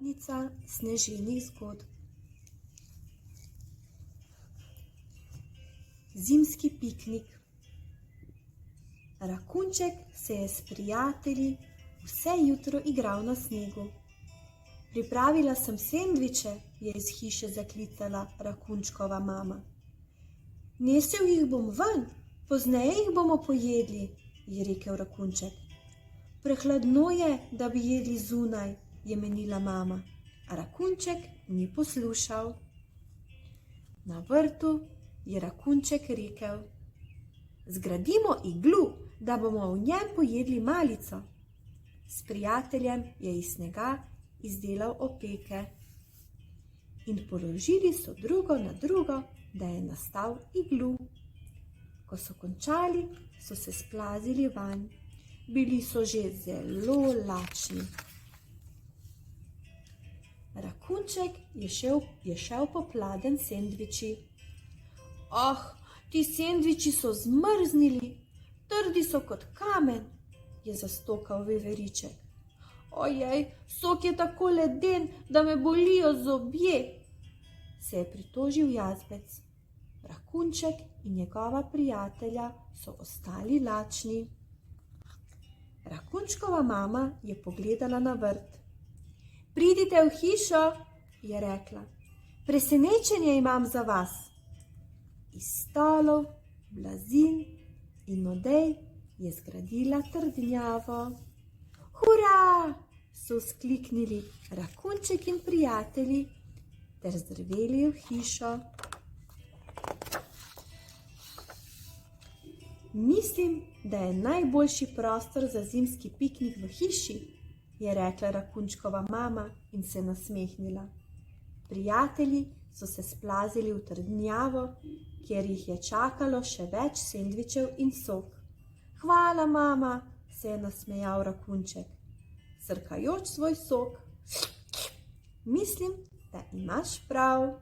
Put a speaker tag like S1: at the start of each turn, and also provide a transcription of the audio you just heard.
S1: Skladnica sneženih zgodb. Zimski piknik. Rakunček se je s prijatelji vse jutro igral na snegu. Pripravila sem sendviče, je iz hiše zaklicala Rakunčkova mama. Nesel jih bom ven, pozneje jih bomo pojedli, je rekel Rakunček. Prehladno je, da bi jedli zunaj, je menila mama, a Rakunček ni poslušal. Na vrtu je Rakunček rekel: zgradimo iglu, da bomo v njem pojedli malico. S prijateljem je iz snega izdelal opeke in položili so drugo na drugo, da je nastal iglu. Ko so končali, so se splazili vanj. Bili so že zelo lačni. Rakunček je šel po pladenj s sendviči. Oh, ti sendviči so zmrznili, trdi so kot kamen, je zastokal veveriček. Ojej, sok je tako leden, da me bolijo zobje, se je pritožil jazbec. Rakunček in njegova prijatelja so ostali lačni. Rakunčkova mama je pogledala na vrt. Pridite v hišo, je rekla. Presenečenje imam za vas. Iz stolov, blazin in odej je zgradila trdnjavo. Hurra! So vzkliknili Rakunček in prijatelji ter zdrveli v hišo. Mislim, da je najboljši prostor za zimski piknik v hiši, je rekla Rakunčkova mama in se nasmehnila. Prijatelji so se splazili v trdnjavo, kjer jih je čakalo še več sendvičev in sok. Hvala, mama, se je nasmejal Rakunček, srkajoč svoj sok. Mislim, da imaš prav.